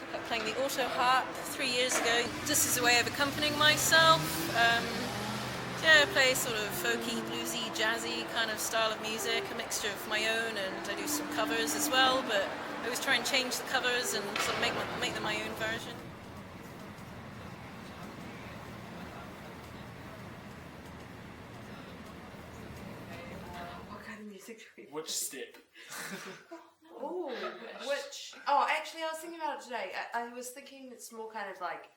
Took up playing the auto harp 3 years ago, just as a way of accompanying myself. I play sort of folky, bluesy, jazzy kind of style of music, a mixture of my own, and I do some covers as well, but I always try and change the covers and sort of make them my own version. What kind of music do we Which step? Oh, which? Oh, actually, I was thinking about it today. I was thinking it's more kind of like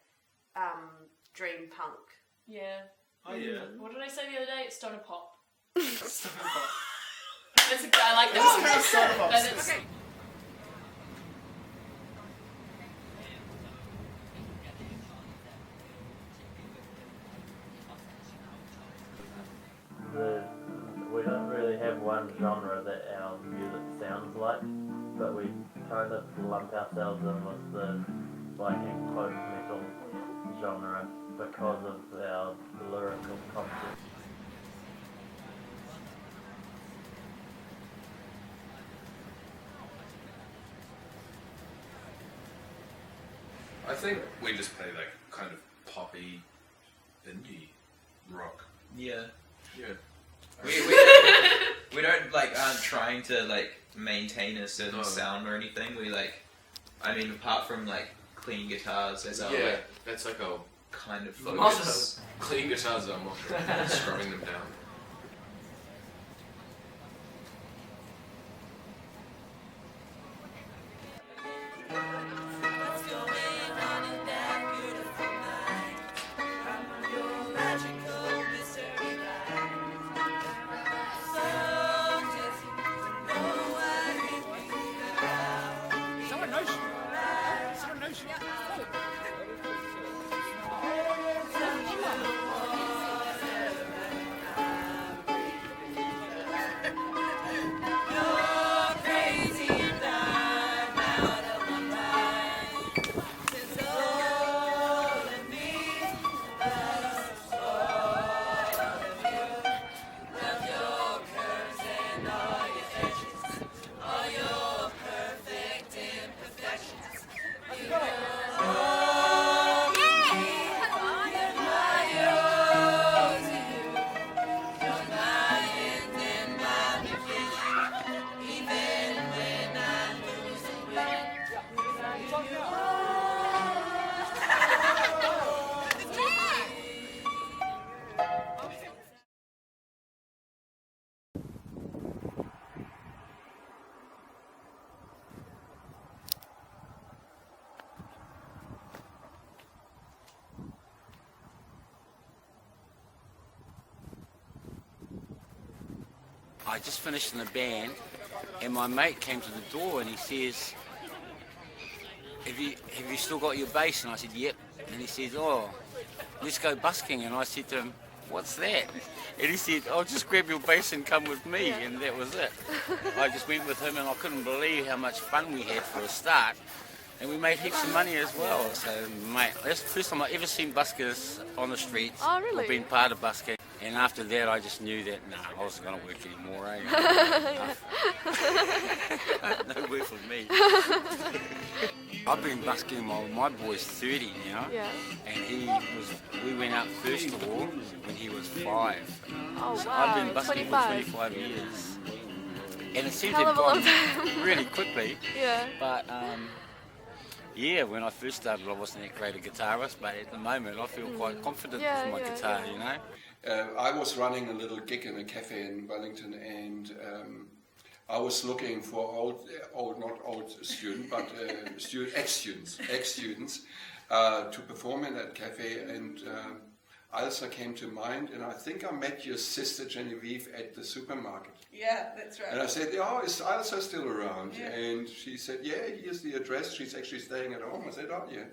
dream punk. Yeah. Oh yeah. What did I say the other day? It's stoner pop. Stoner pop. I like that. Stoner pop. Okay. We don't really have one genre that our music sounds like, but we kind of lump ourselves in with the quote metal genre because of our lyrical content. I think we just play like kind of poppy, indie rock. Yeah. Yeah. We don't aren't trying to maintain a certain No. sound or anything. I mean apart from clean guitars as our that's like our kind of motto. focus. Clean guitars are our motto. Scrubbing them down. I just finished in the band, and my mate came to the door and he says, have you still got your bass? And I said, yep. And he says, oh, let's go busking. And I said to him, what's that? And he said, oh, just grab your bass and come with me. And that was it. I just went with him, and I couldn't believe how much fun we had for a start. And we made heaps of money as well. So, mate, that's the first time I ever seen buskers on the streets. Oh, really? Or been part of busking. And after that, I just knew that, I wasn't going to work anymore, No work for me. I've been busking, my boy's 30 now. Yeah. And we went out first of all when he was 5. Oh, So wow. I've been busking 25. for 25 years. And it seems Hell to of a have long gone time. really quickly. Yeah. But, when I first started, I wasn't that great a guitarist, but at the moment I feel quite confident with my guitar, you know. I was running a little gig in a cafe in Wellington, and I was looking for not old student, but ex-students to perform in that cafe, and Alsa came to mind, and I think I met your sister Genevieve at the supermarket. Yeah, that's right. And I said, oh, is Alsa still around? Yeah. And she said, yeah, here's the address. She's actually staying at home. I said, oh, yeah.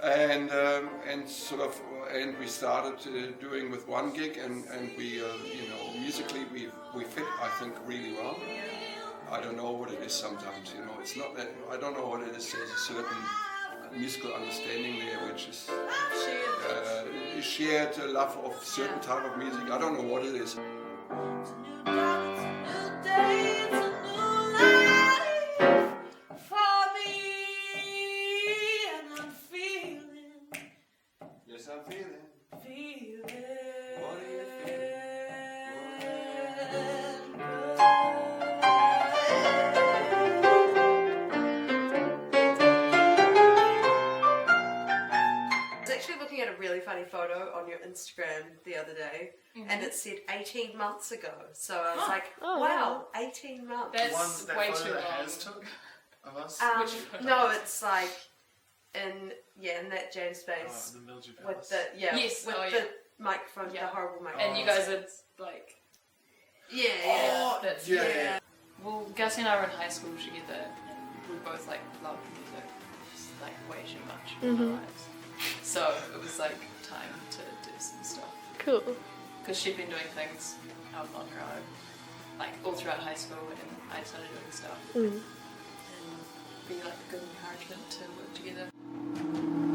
and we started doing with one gig, and we, musically we fit, I think, really well. I don't know what it is sometimes, it's not that, I don't know what it is, there's a certain musical understanding there, which is shared love of certain type of music. I don't know what it is. New day, it's a new life for me. Instagram the other day, Mm-hmm. and it said 18 months ago. So I was like, Oh, wow, 18 months. That's That way photo too that long. Has took of us. Um, Which photo? no, it's like in that James space The Mildew with Palace. the Yes, with oh, the yeah. microphone, Yeah. the horrible microphone. And you guys are like, yeah. that's yeah. Well, Gussie and I were in high school together, and we both like loved music, just, like way too much in our lives. So it was like time to do some stuff. Cool. Because she'd been doing things out on her own, like all throughout high school, and I started doing stuff. And be like a good encouragement to work together.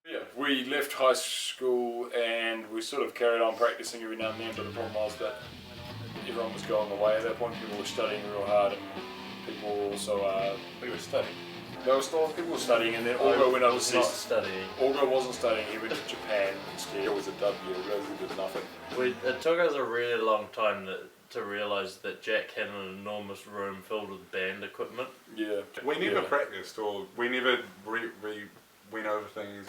Yeah, we left high school and we sort of carried on practicing every now and then, but the problem was that everyone was going away at that point. People were studying real hard, and people were also We were studying. there was still people were studying, and then Olga went Not overseas. studying. Olga wasn't studying; he went to Japan instead. It was a dub year, we did nothing. It took us a really long time to realise that Jack had an enormous room filled with band equipment. Yeah, We never yeah. practiced, or we never went over things,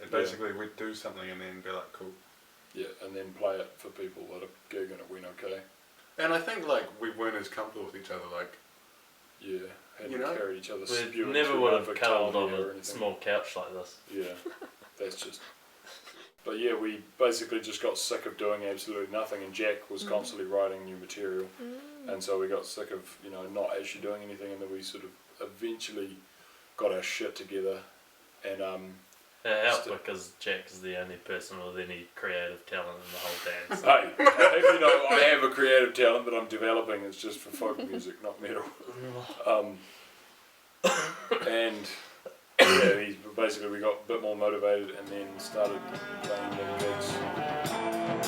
and basically we'd do something and then be like, cool. Yeah, and then play it for people at a gig, and it went okay. And I think like we weren't as comfortable with each other, like Yeah, hadn't You know? carried each other's We spewing never through would over have cuddled Talia on or a anything. small couch like this. Yeah, that's just. But yeah, we basically just got sick of doing absolutely nothing, and Jack was constantly writing new material, and so we got sick of not actually doing anything, and then we sort of eventually got our shit together, and It helped because Jack is the only person with any creative talent in the whole band. So hey, I have a creative talent that I'm developing. It's just for folk music, not metal. And yeah, basically we got a bit more motivated and then started playing little gigs.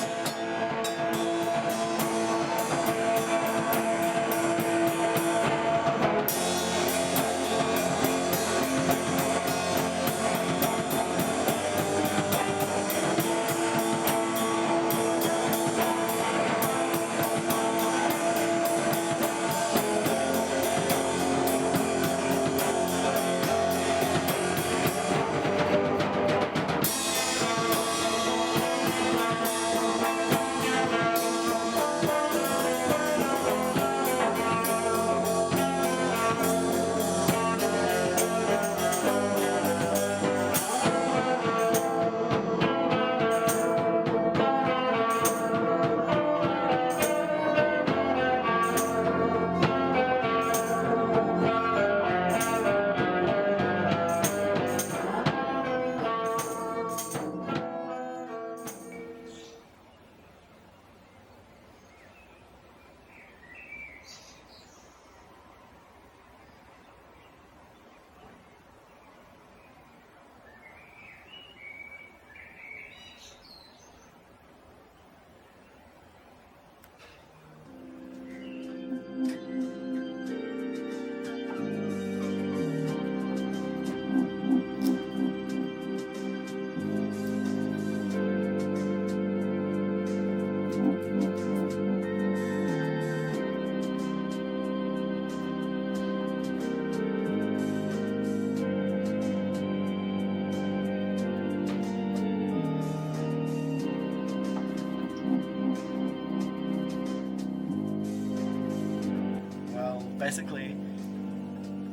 Well, basically,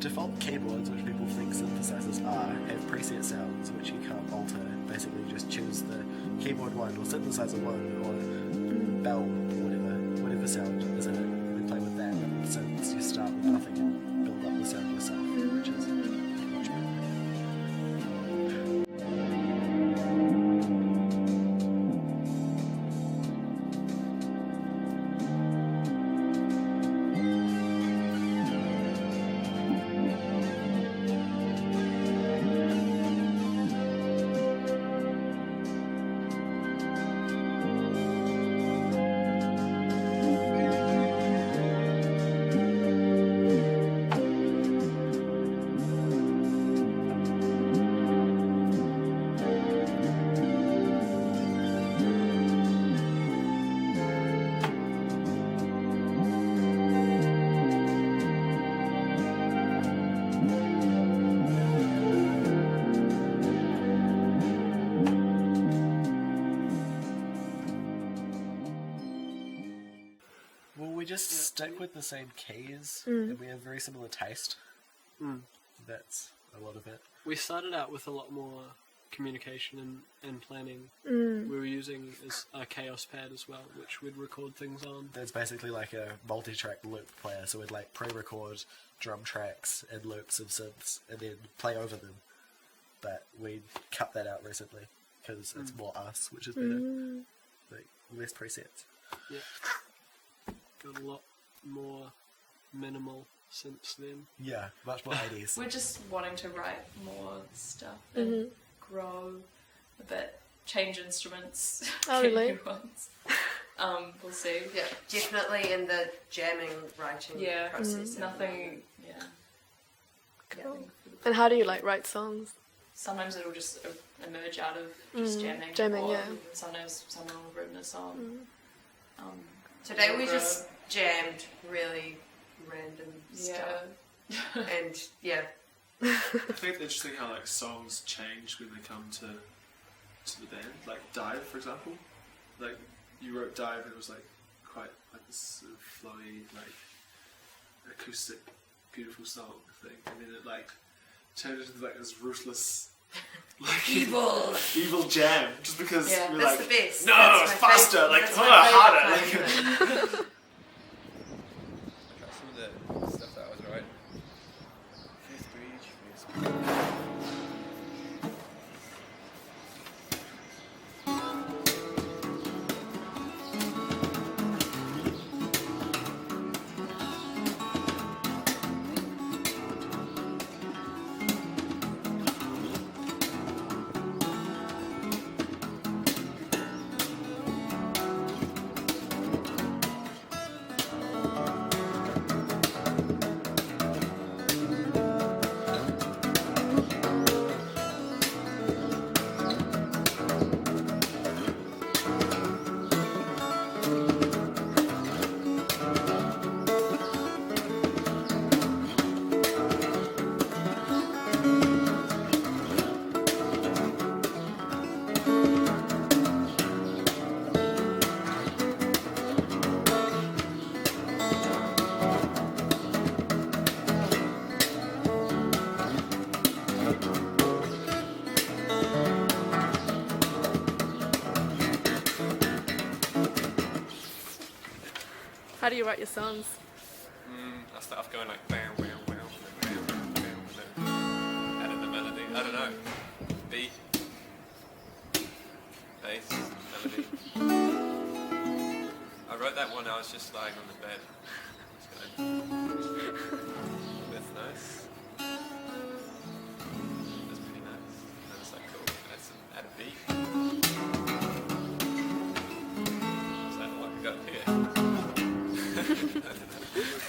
default keyboards, which people think synthesizers are, have preset sounds which you can't alter. Basically, you just choose the keyboard one or synthesizer one or bell or whatever sound is in it, and then play with that. And synths, you start with nothing and build up the sound yourself, which is much better. We just stick with the same keys, and we have very similar taste. That's a lot of it. We started out with a lot more communication and planning. We were using a Chaos Pad as well, which we'd record things on. That's basically like a multi-track loop player, so we'd like pre-record drum tracks and loops of synths, and then play over them. But we cut that out recently, because it's more us, which is better. Like, less presets. Yeah. Got a lot more minimal synths then. Yeah, much more 80s. We're just wanting to write more stuff and grow a bit, change instruments, Oh, get really? new ones. We'll see. Yeah, definitely in the jamming, writing process. Nothing, yeah. Cool. And how do you like write songs? Sometimes it'll just emerge out of just jamming. Jamming, or yeah. Sometimes someone will have written a song. Today we just jammed really random stuff. And yeah. I think it's interesting how like songs change when they come to the band. Like Dive, for example. Like you wrote Dive, and it was like quite like this sort of flowy, like acoustic, beautiful song thing, and then it like turned into like this ruthless. Like evil jam, just because we're that's like, the best. no, That's my faster, favorite- like that's my harder. favorite Like, kind of Try some of the stuff that I was writing. Fifth bridge, How do you write your songs? I start off going like bam, bam, bam, bam, bam, bam, and then add in the melody. I don't know. Beat, bass, melody. I wrote that one. I was just lying on the bed. Just going, that's nice. That's pretty nice. And I was like, cool. Add a beat. Is that what I got here? I don't know.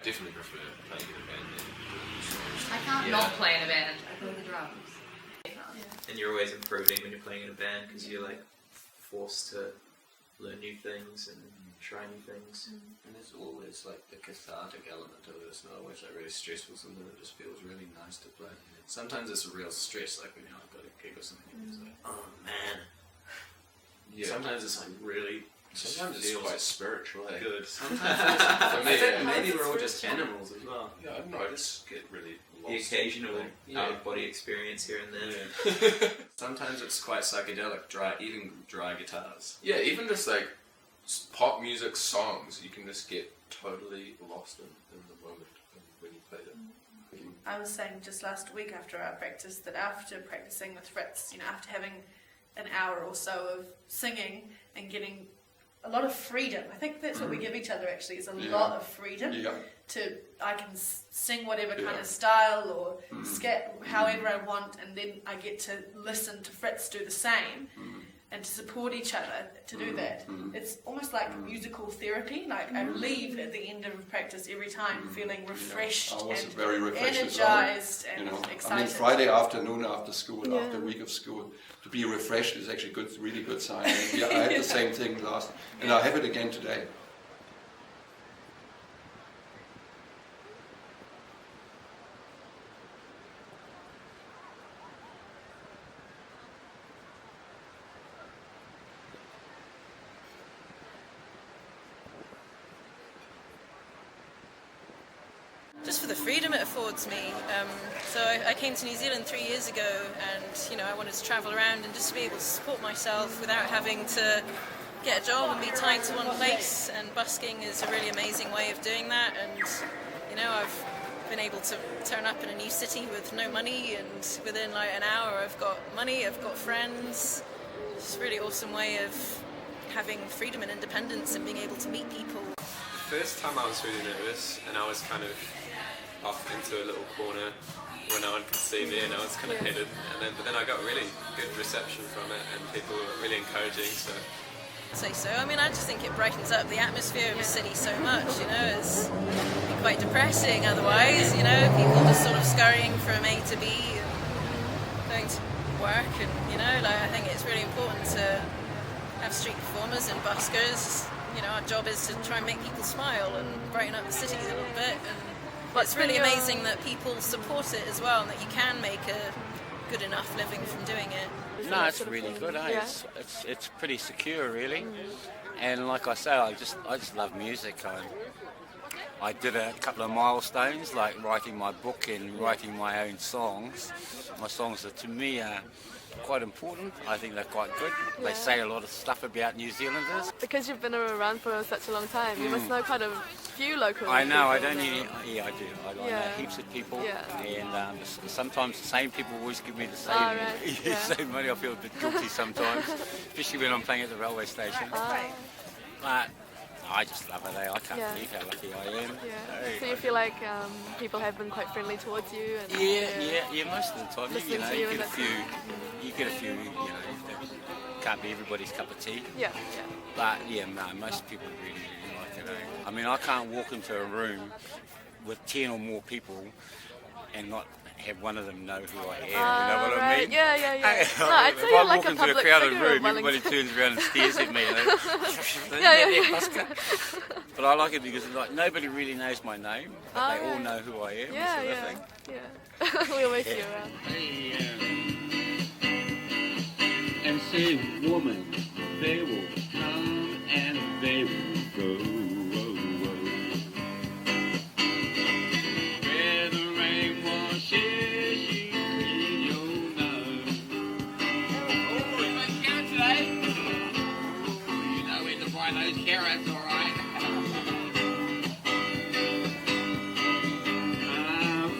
Definitely prefer playing in a band than doing songs. I can't not play in a band. I play the drums. And you're always improving when you're playing in a band because you're like forced to learn new things and try new things. And there's always like the cathartic element of it. It's not always like really stressful. Sometimes it just feels really nice to play. Sometimes it's a real stress, like when I've got a gig or something. It's like, oh man. Yeah. Sometimes it's like really. Sometimes it's quite spiritual. Eh? Good. Sometimes for me, maybe we're all just animals as well. Yeah, I don't know. I just get really lost. The occasional Yeah. out-of-body experience here and there. Yeah. Sometimes it's quite psychedelic, even dry guitars. Yeah, even just like pop music songs, you can just get totally lost in the moment when you play them. I was saying just last week after our practice that after practicing with Fritz, after having an hour or so of singing and getting a lot of freedom, I think that's what we give each other actually, is a lot of freedom. I can sing whatever kind of style or scat however I want, and then I get to listen to Fritz do the same. And to support each other to do that. It's almost like musical therapy. Like I leave at the end of practice every time feeling refreshed I was and very refreshed energized as well. and excited. I mean, Friday afternoon after school, after a week of school, to be refreshed is actually good, really good sign. And yeah, I had the same thing and I have it again today. Just for the freedom it affords me. So I came to New Zealand 3 years ago, and I wanted to travel around and just to be able to support myself without having to get a job and be tied to one place. And busking is a really amazing way of doing that. And I've been able to turn up in a new city with no money, and within like an hour I've got money, I've got friends. It's a really awesome way of having freedom and independence and being able to meet people. First time I was really nervous, and I was kind of off into a little corner where no one could see me, and I was kind of hidden. But then I got really good reception from it, and people were really encouraging. So. I'd say so. I mean, I just think it brightens up the atmosphere of the city so much. It's quite depressing otherwise. People just sort of scurrying from A to B and going to work, and I think it's really important to have street performers and buskers. Our job is to try and make people smile and brighten up the city a little bit. And it's really amazing that people support it as well, and that you can make a good enough living from doing it. No, it's really good. It's pretty secure, really. And like I say, I just love music. I did a couple of milestones, like writing my book and writing my own songs. My songs are, to me, quite important. I think they're quite good. They say a lot of stuff about New Zealanders. Because you've been around for such a long time, you must know quite a few local I know, people. I do. I know heaps of people, and sometimes the same people always give me the same, same money. I feel a bit guilty sometimes, especially when I'm playing at the railway station. But I just love it. I can't believe how lucky I am. So you feel like people have been quite friendly towards you? And Yeah, most of the time. You get a few, can't be everybody's cup of tea. But most people really, really like it. I mean, I can't walk into a room with 10 or more people and not have one of them know who I am. You know what I mean? Yeah. No, I'd say you're like a into a public crowded figure room, of everybody turns around and stares at me. Yeah. But I like it because nobody really knows my name, but they all know who I am. Yeah. We'll make you around. And say, woman, they will come and they will go. Where the rain washes you in your nose. Oh, you got carrots today? You know where to find those carrots, all right?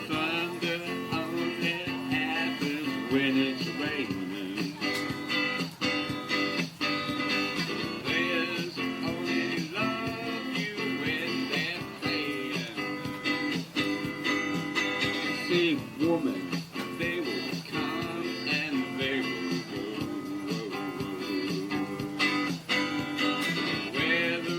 Thunder only happens when it's raining. Woman, they will come and they will go. Where the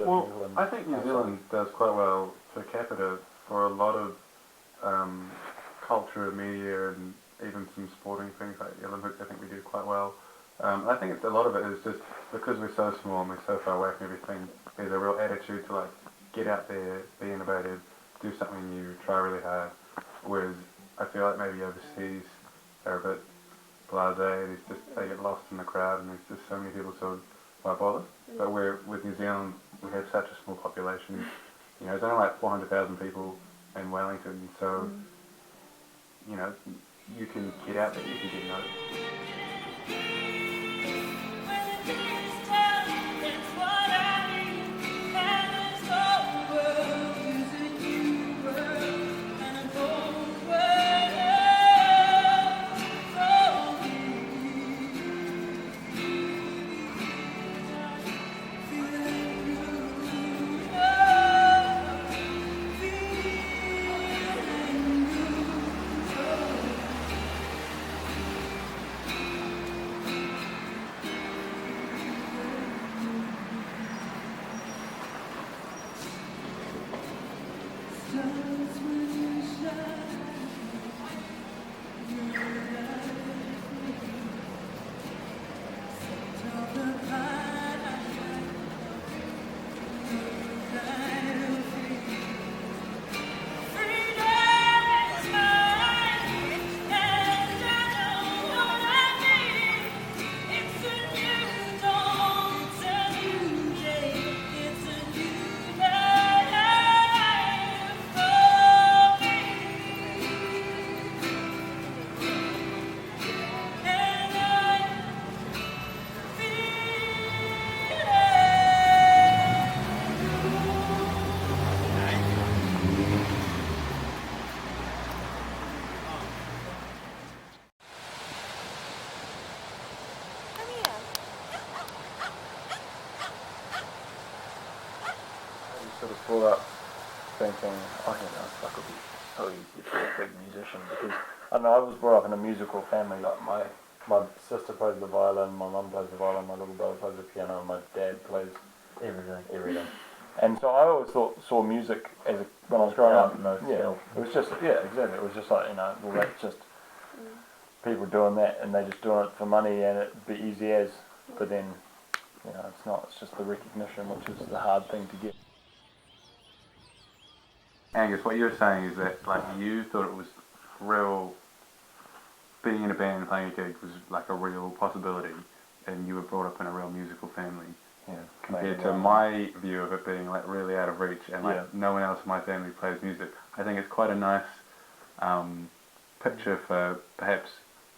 Well, New Zealand. I think New Zealand does quite well per capita for a lot of culture, media, and even some sporting things like the Olympics. I think we do quite well. I think a lot of it is just because we're so small and we're so far away from everything. There's a real attitude to like get out there, be innovative, do something new, try really hard. Whereas I feel like maybe overseas they're a bit blasé. They get lost in the crowd, and there's just so many people, so why bother? But with New Zealand, we have such a small population. You know, there's only like 400,000 people in Wellington, so you know, you can get out there, you can get noticed. Sort of brought up thinking, oh, you know, I could be so easy to be a big musician, because I don't know, I was brought up in a musical family. Like my sister plays the violin, my mum plays the violin, my little brother plays the piano, and my dad plays everything. And so I always saw music as when I was growing up. It was just exactly. It was just like, you know, well, that's just people doing that, and they just doing it for money, and it'd be easy as. But then, you know, it's not. It's just the recognition, which is the hard thing to get. Angus, what you were saying is that like you thought it was real, being in a band and playing a gig was like a real possibility, and you were brought up in a real musical family. Yeah. Compared to my view of it being like really out of reach, and like no one else in my family plays music. I think it's quite a nice picture for perhaps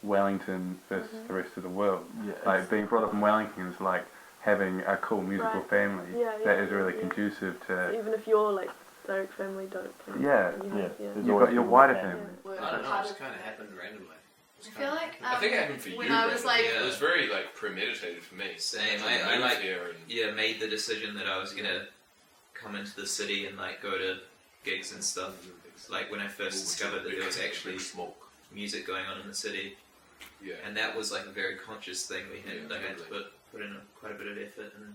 Wellington versus the rest of the world. Yeah, like being brought up in Wellington is like having a cool musical family that is really conducive to. Even if you're like direct family don't play. You've got your wider family. I don't know, it just kind of happened randomly. I feel like I think it happened for you. when I was like, it was very like premeditated for me. Same. Like, I like here and made the decision that I was gonna come into the city and like go to gigs and stuff. Like when I first discovered that there was actually music going on in the city. Yeah. And that was like a very conscious thing we had. I had to put in quite a bit of effort and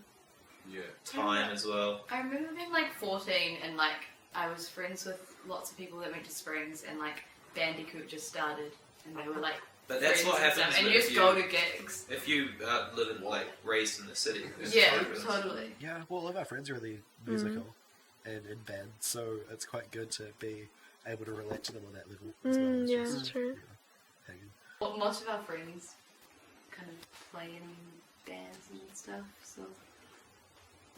time as well. I remember being like 14 and like I was friends with lots of people that went to Springs and like Bandicoot just started and they were like. But that's friends what and happens. stuff, and when you just go to gigs. If you live in like raised in the city. Yeah, totally. Yeah, well, all of our friends are really musical and in bands, so it's quite good to be able to relate to them on that level. As well as Yeah, just, true. Well, most of our friends kind of play in bands and stuff, so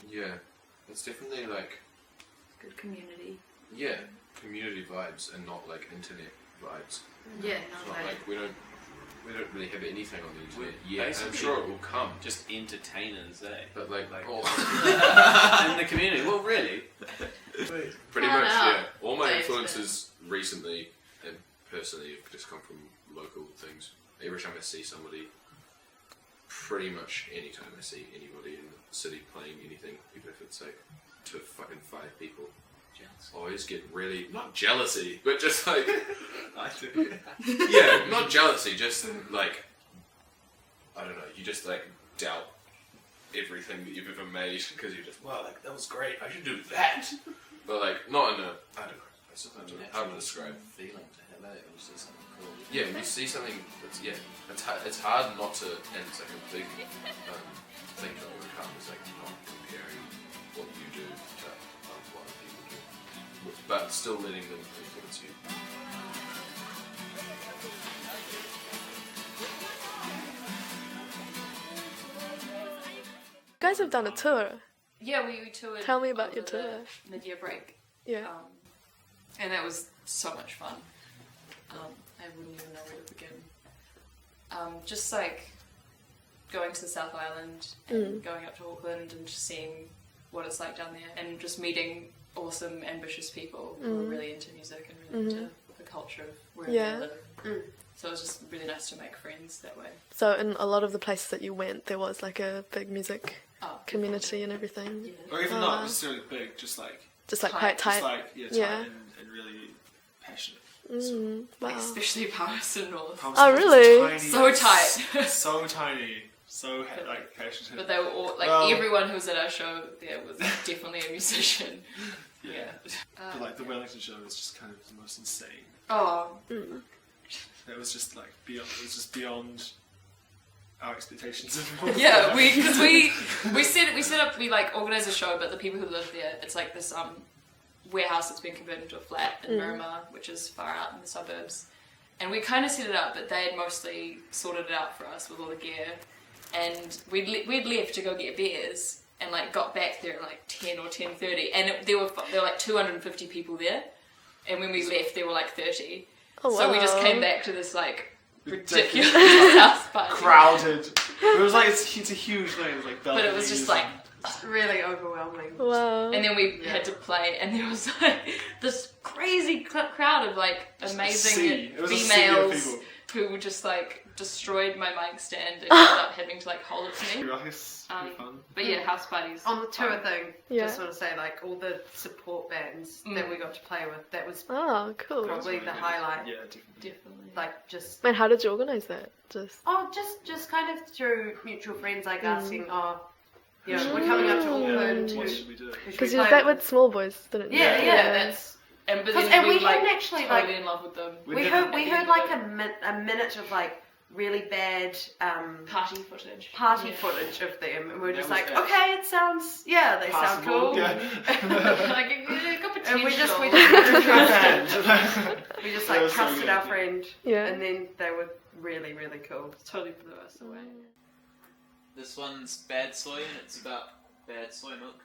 yeah, it's definitely like good community. yeah, community vibes and not like internet vibes. Yeah, It's not not like- like we don't really have anything on the internet yet. I'm Basically, sure it will come. Just entertainers, eh? But like in the community. Well, really. Pretty Count much, out. yeah. All my Dave's influences recently and personally have just come from local things. Every time I see somebody, pretty much any time I see anybody in the city playing anything, even if it's like to fucking 5 people, I always get really, not jealousy, but just like, I do. yeah, not jealousy, just like, I don't know, you just like doubt everything that you've ever made because you're just, wow, like that was great. I should do that. But like not in a, I don't know. It's hard to describe. Feeling to have it when you see something cool. Yeah, when you see something that's it's hard not to, and it's like a big thing to overcome. Is like not comparing what you do to what other people do, but still letting them influence you. You guys have done a tour. Yeah, we toured. Tell me about over your tour. the mid-year break. Yeah. And that was so much fun. I wouldn't even know where to begin. Just like going to the South Island and going up to Auckland and just seeing what it's like down there, and just meeting awesome, ambitious people who are really into music and really into the culture of where they live. So it was just really nice to make friends that way. So in a lot of the places that you went, there was like a big music community and everything. Yeah. Or even not necessarily big, just like quite tight. Just like tight and really passionate. Wow. Especially Palmerston North. Oh, really? Tiny, So tight. So tiny. So like passionate. But they were all like everyone who was at our show there was definitely a musician. Yeah. But like the Wellington show was just kind of the most insane. Oh. It was just like beyond. It was just beyond our expectations of. Yeah, we set up we like organised a show, but the people who live there, it's like this warehouse that's been converted into a flat in Miramar, which is far out in the suburbs. And we kind of set it up, but they had mostly sorted it out for us with all the gear. And we'd left to go get beers, and like got back there at like 10 or 10:30, and there were like 250 people there. And when we left, there were like 30. Oh, so we just wow. came back to this like ridiculous house party. Crowded. It was like it's a huge thing. It was like but it was just like really overwhelming. Wow. And then we had to play, and there was like this crazy crowd of like amazing females who just like destroyed my mic stand and ended up having to like hold it to me. But yeah, house parties. On the tour thing, Yeah. just want to say like all the support bands that we got to play with, that was Oh, cool. probably the highlight. Yeah, definitely. Like just Man, how did you organise that? Just just kind of through mutual friends, like asking, you know, we're coming up to Auckland. What should we do? because you did that with Small Boys, didn't you? Yeah, that's. And but And then we we like hadn't actually totally like in love with them. we heard like a minute of like really bad party footage of them, and we were just That like, was okay, it sounds they sound Passable, cool. yeah. Like it got potential. And we just That was so trusted good. our friend, Yeah. and then they were really really cool. Totally blew us away. This one's Bad Soy, and it's about bad soy milk.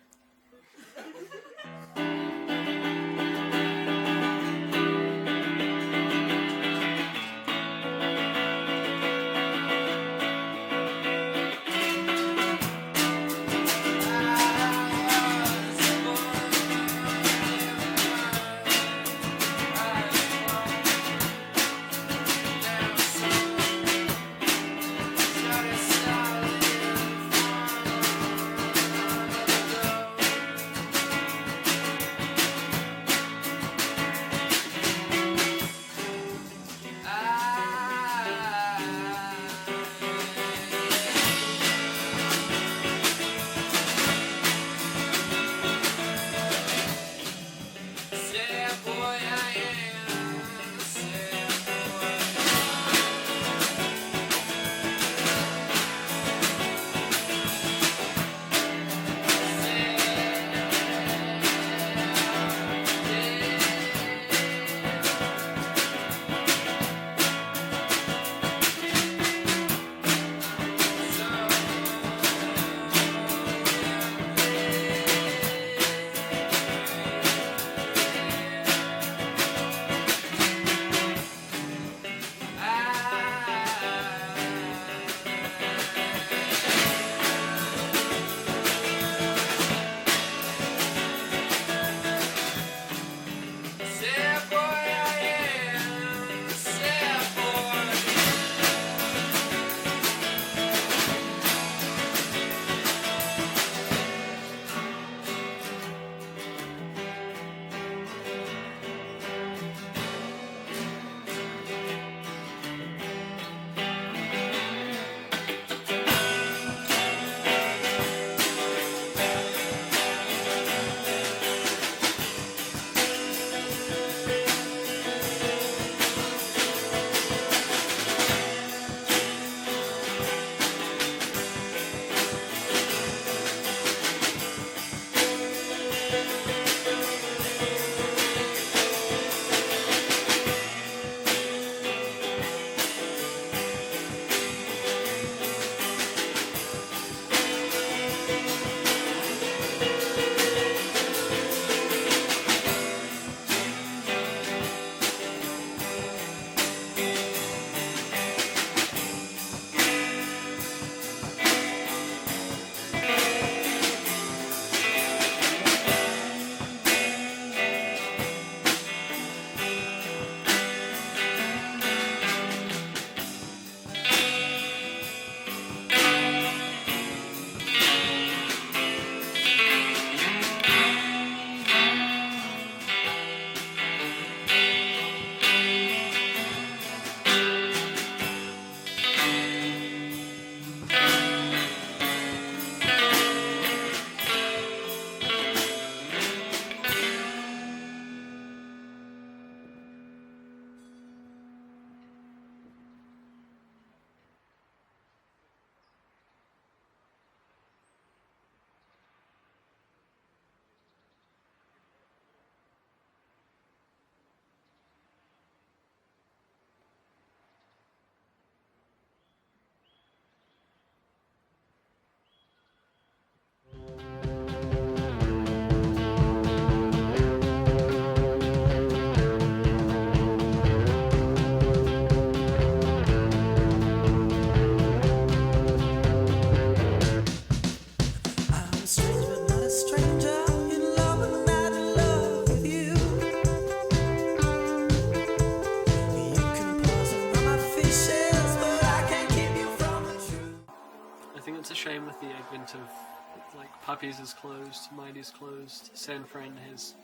Puppies is closed, Mighty's closed, San Fran has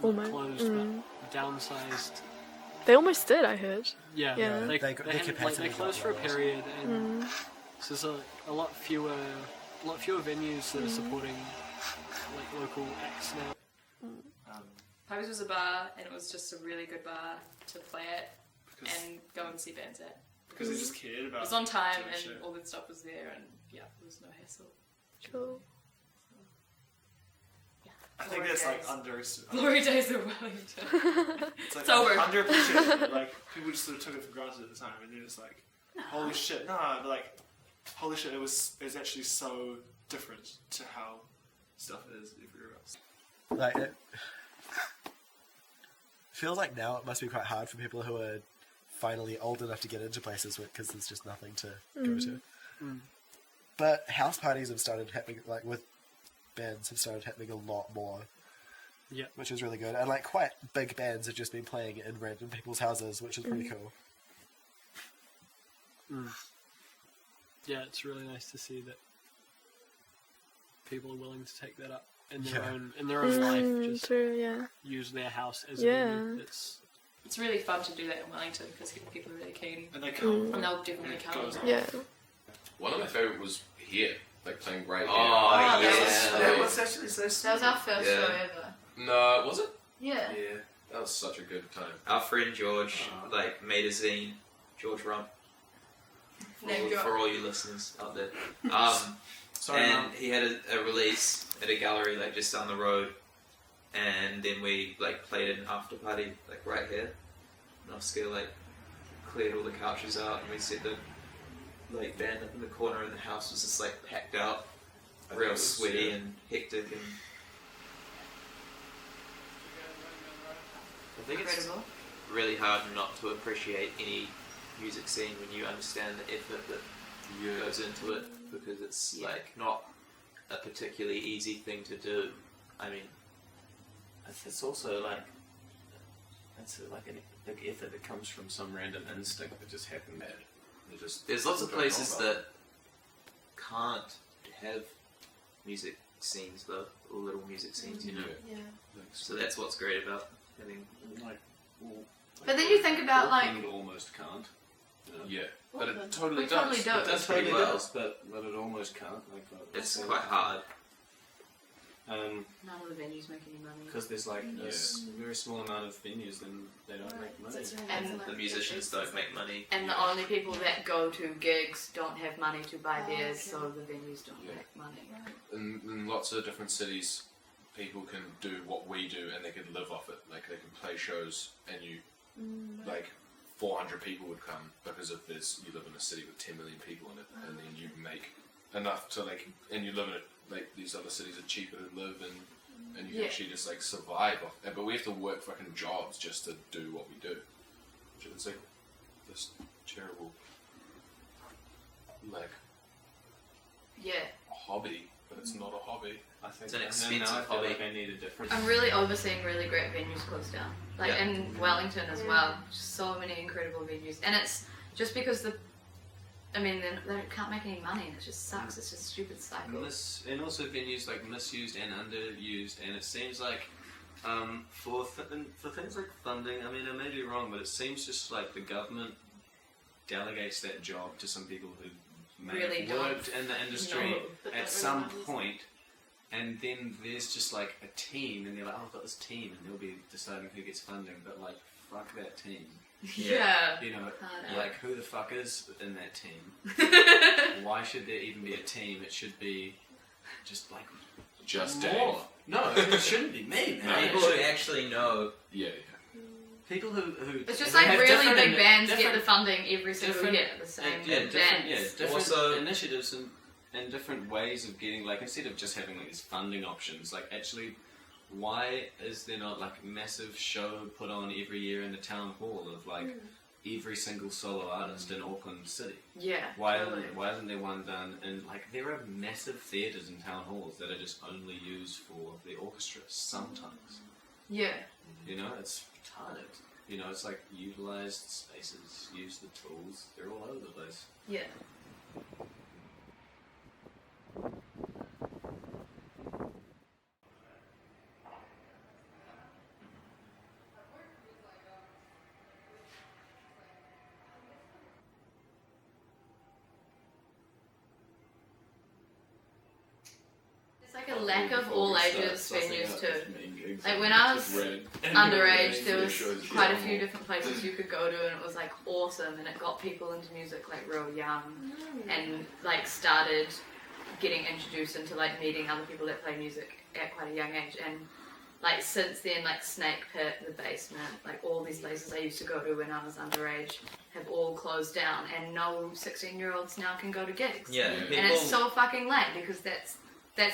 Almost. closed but downsized. They almost did, I heard. Yeah, Yeah. they Their capacity they closed got for a lower. period, and so there's a lot fewer venues that are supporting like local acts now. Puppies was a bar, and it was just a really good bar to play at and go and see bands at. Because they just cared about It was on time, doing and shit. all the stuff was there, and yeah, there was no hassle. Cool. I think that's like underestimated. Glory days of Wellington. It's like It's over. underappreciated. Like people just sort of took it for granted at the time, and then it's like, holy shit, but like, holy shit, it's actually so different to how stuff is everywhere else. Like it feels like now it must be quite hard for people who are finally old enough to get into places because there's just nothing to go to. But house parties have started happening, like with bands have started happening a lot more. Yeah. Which is really good. And like quite big bands have just been playing in random people's houses, which is pretty cool. Yeah, it's really nice to see that people are willing to take that up in their own life. Just True, yeah. use their house as Yeah. a venue. It's really fun to do that in Wellington because people are really keen. And they come. And they'll definitely come. Yeah. One of my favourite was here, like playing right here. Oh, That was actually so That was our first Yeah. show ever. No, was it? Yeah. Yeah, that was such a good time. Our friend George, like, made a zine, George Rump. Name drop. For all you listeners out there. Sorry, and Mum. he had a release at a gallery, like, just down the road. And then we, like, played an after party, like, right here. And Oscar, like, cleared all the couches out, and we set the, like, band up in the corner, and the house was just, like, packed out. I think Real it was, sweaty yeah. and hectic and... I think it's Incredible. really hard not to appreciate any music scene when you understand the effort that goes into it, because it's like not a particularly easy thing to do. I mean, It's also like it's like a big effort that comes from some random instinct that just happened. there's lots of places that can't have music scenes though, or little music scenes, you know. Yeah. So that's what's great about having But then you think about like Auckland almost can't. You know? Yeah, but it Auckland. totally We does. totally do. It does pretty totally well. does, but it almost can't. Like, it's quite hard. none of the venues make any money. Because there's like a very small amount of venues, then they don't make money. And The musicians don't make money. And the only people that go to gigs don't have money to buy beers, so the venues don't Yeah. make money. In lots of different cities, people can do what we do and they can live off it. Like they can play shows and you, like 400 people would come because of this. You live in a city with 10 million people in it, and then you make enough to like, and you live in it. Like these other cities are cheaper to live in, and you can Yeah. actually just like survive off. But we have to work fucking jobs just to do what we do. Which is like this terrible, like Yeah. hobby, but it's not a hobby. I think It's an now expensive I feel hobby. like I need a different. I'm really overseeing really great venues close down. Like Yeah. in Wellington as well. Just so many incredible venues. And it's just because they can't make any money and it just sucks. It's just a stupid cycle. And also venues like misused and underused, and it seems like for things like funding, I mean, I may be wrong, but it seems just like the government delegates that job to some people who may Really have worked in the industry know that at that some really matters. point, and then there's just like a team, and they're like, oh, I've got this team, and they'll be deciding who gets funding, but like, fuck that team. Yeah. You know, I know. like who the fuck is in that team? Why should there even be a team? It should be just like Just more. Dave. No, it shouldn't be me, man. People who actually know. Yeah. People who It's just they like have really different big in- bands get different- the funding every single different- year. The same different bands. Also- initiatives and different ways of getting, like, instead of just having like these funding options, like actually, why is there not like a massive show put on every year in the town hall of like every single solo artist in Auckland City? Yeah, Why totally. why isn't there one done? And like there are massive theatres and town halls that are just only used for the orchestra sometimes. Yeah. You know, it's retarded. You know, it's like utilised spaces, use the tools. They're all over the place. Yeah. lack of all ages venues too. Like when I was underage, there was quite a few different places you could go to, and it was like awesome, and it got people into music like real young, and like started getting introduced into like meeting other people that play music at quite a young age. And like since then, like Snake Pit, The Basement, like all these places I used to go to when I was underage have all closed down, and no 16-year-olds now can go to gigs. Yeah, and people- it's so fucking lame because that's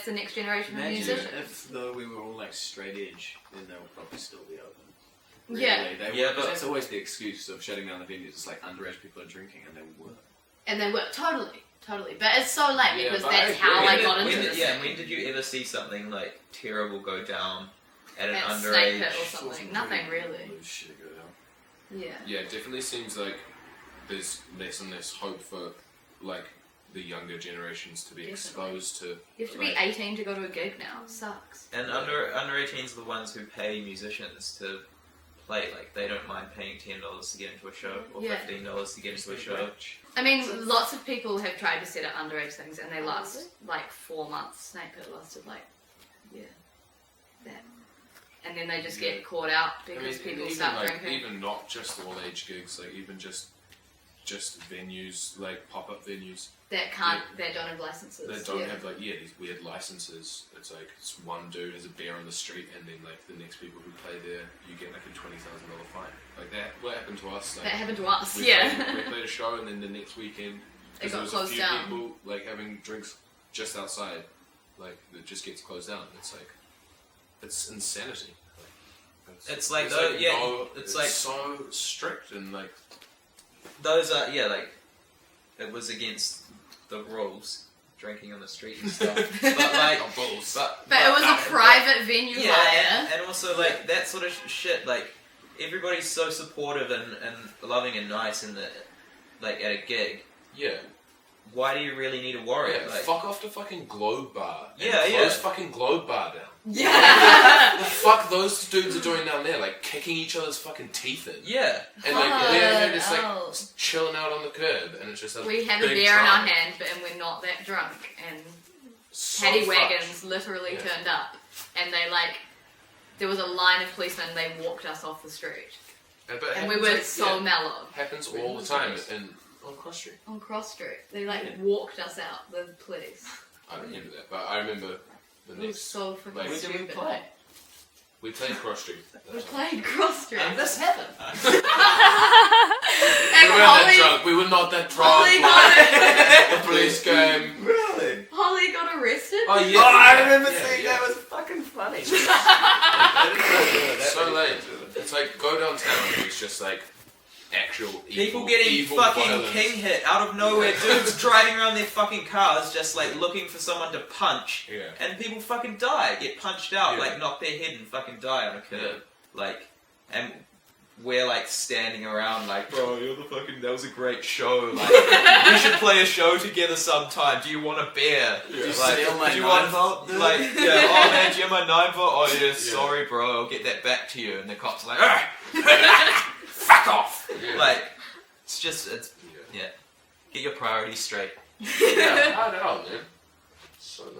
the next generation of Imagine musicians. if though we were all like straight edge, then they would probably still be open. Yeah. Really, they Yeah, would, 'cause but- that's always the excuse of shutting down the venues. It's like underage people are drinking, and they were. And they work totally. But it's so lame Yeah, because but that's I how agree. I got into When this. did- thing. when did you ever see something like terrible go down at an At underage? Snake Pit or something. Nothing really. Shit go down. Yeah. Yeah, it definitely seems like there's less and less hope for like the younger generations to be exposed to. You have to be like, 18 to go to a gig now. It sucks. And under 18s are the ones who pay musicians to play. Like they don't mind paying $10 to get into a show or Yeah. $15 to get into a show. I mean, lots of people have tried to set up underage things and they last like 4 months. Snake Pit lasted like, that. And then they just get caught out because people even start like, drinking. even not just all age gigs, like even just venues, like pop-up venues That don't have licenses. that don't yeah. have like these weird licenses. It's like it's one dude has a beer on the street, and then like the next people who play there, you get like a $20,000 fine. Like that. What happened to us? Like, That happened to us, we yeah. Played, we played a show, and then the next weekend, It because got there was a closed few down. people like having drinks just outside, like it just gets closed down. It's like it's insanity. It's like it's though, like yeah, no- it's like so strict and like those are like it was against the rules, drinking on the street and stuff. But like, But it was a private venue yeah, hire. and also like that sort of shit. Like everybody's so supportive and loving and nice in the like at a gig. Yeah. Why do you really need to worry? Yeah, like, fuck off to fucking Globe Bar. And Yeah, yeah. close fucking Globe Bar down. Yeah. The fuck those dudes are doing down there, like kicking each other's fucking teeth in. Yeah. And like they're just like Oh. chilling out on the curb, and it's just a We had a big beer in our drama. hand, and we're not that drunk. And So paddy fucked. wagons literally Yeah. turned up, and they like there was a line of policemen. They walked us off the street, But it and we happens, were like, so yeah, mellow. Happens all the time on Cross Street. On Cross Street, they like walked us out. The police. I don't remember that, but I remember the It was next. so fucking like, stupid. We played Cross Street. We played Cross Street. And this happened. And we weren't that Holly- drunk. We were not that drunk. Holly Like, the police came. Really? Holly got arrested. Oh yeah. I remember yeah, seeing yeah. that. Was fucking funny. So late. It's like go downtown and it's just like actual People getting evil fucking violence. king hit out of nowhere. Dudes driving around their fucking cars just like looking for someone to punch. Yeah. And people fucking die, get punched out, Yeah. like knock their head and fucking die on a curb. Like, and we're like standing around like, bro, you're the fucking, that was a great show. Like, we should play a show together sometime. Do you want a beer? Yeah. Like, steal my do you want 9-volt, dude? like, yeah, oh man, do you have my 9-volt? Oh yeah, sorry bro, I'll get that back to you. And the cops are like, fuck off! Yeah. Like, it's just, yeah. Get your priorities straight. Yeah, I don't know, man. So lame.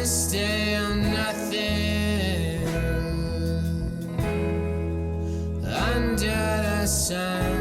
still nothing under the sun.